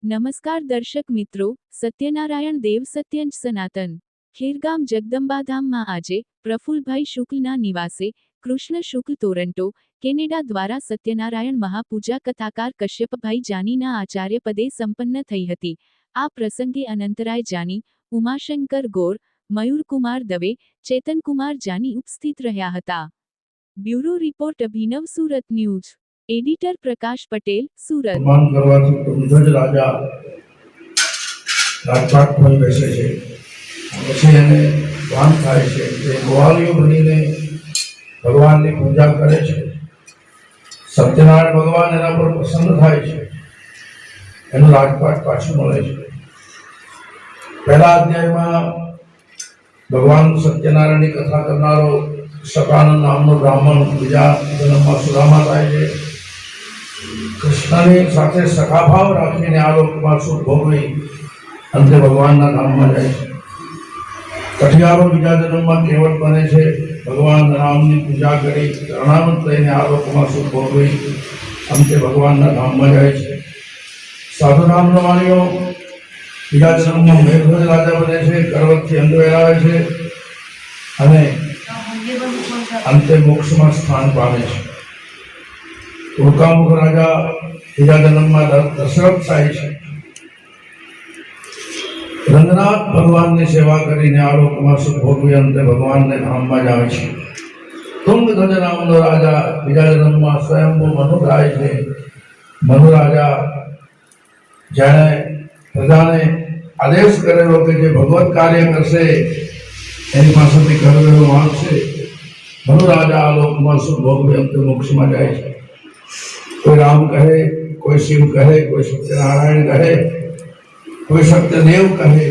નમસ્કાર દર્શક મિત્રો, સત્યનારાયણ દેવ સત્યંજ સનાતન ખેરગામ જગદંબાધામમાં આજે પ્રફુલભાઈ શુક્લના નિવાસે કૃષ્ણ શુક્લ ટોરન્ટો, કેનેડા દ્વારા સત્યનારાયણ મહાપૂજા કથાકાર કશ્યપભાઈ જાનીના આચાર્ય પદે સંપન્ન થઈ હતી। આ પ્રસંગે અનંતરાય જાની, ઉમાશંકર ગોર, મયુરકુમાર દવે, ચેતનકુમાર જાની ઉપસ્થિત રહ્યા હતા। બ્યુરો રિપોર્ટ અભિનવ સુરત ન્યૂઝ। एडिटर प्रकाश पटेल सूरत। सम्मान करवाथी ध्वज राजा राजपाट पर बेसे छे પછી એને વાન થાય છે તે ગોવાળીઓ બનીને ભગવાનની પૂજા કરે છે। સત્યનારાયણ ભગવાન એના પર પ્રસન્ન થાય છે, એનું રાજપાટ પાછું મળે છે। પહેલા અધ્યાયમાં ભગવાન સત્યનારાયણની કથા કરનારો સકાનંદ નામનો બ્રાહ્મણ બીજા જન્મમાં સુદામા થાય છે। કૃષ્ણની સાથે સખાભાવ રાખીને આ લોકમાં સુખ ભોગવી અંતે ભગવાનના ધામમાં જાય છે। કઠિયારો બીજા જન્મમાં કેવળ બને છે, ભગવાન રામની પૂજા કરી શરણાગત લઈને આ લોકમાં સુખ ભોગવી અંતે ભગવાનના ધામમાં જાય છે। સાધુ નામનો વાણીઓ બીજા જન્મમાં મેઘધ્વજ રાજા બને છે, પર્વતથી અંધ વેરાવે છે અને અંતે મોક્ષમાં સ્થાન પામે છે। ઉલ્કામુખ રાજા બીજા જન્મમાં દશરથ થાય છે। રંગનાથ ભગવાનની સેવા કરીને આ લોકમાં સુખ ભોગવી અંતે ભગવાનને ધામમાં જાય છે। તુંગધ્વજ નામનો રાજા બીજા જન્મમાં સ્વયંભૂ મનુ થાય છે। મનુ રાજા જેણે પ્રજાને આદેશ કરેલો કે જે ભગવત કાર્ય કરશે એની પાસેથી કરવેલો માંગશે, મનુ રાજા આ લોકમાં સુખ ભોગવી અંતે મોક્ષમાં જાય છે। कोई राम कहे, कोई शिव कहे, कोई सत्यनारायण कहे, कोई सत्यदेव कहे,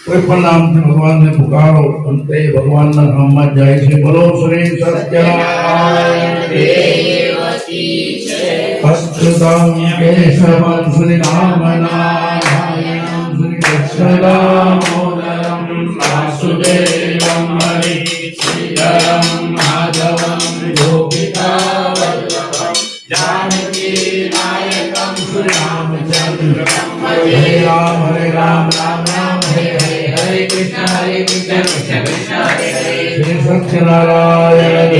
कोई पण नाम से भगवान ने पुकारो अंते भगवान ना धाम में जाए छे। बोलो श्री सत्यनारायण देव की जय। अच्युतम केशवम श्री राम नारायणं श्री कृष्ण दामोदरम वासुदेवम हरि श्रीधरम माधवम गोपिका जानकी नायकम श्री रामचंद्र। हरे राम राम राम हरे हरे, हरे कृष्ण कृष्ण कृष्ण हरे हरे। श्री सत्यनारायण।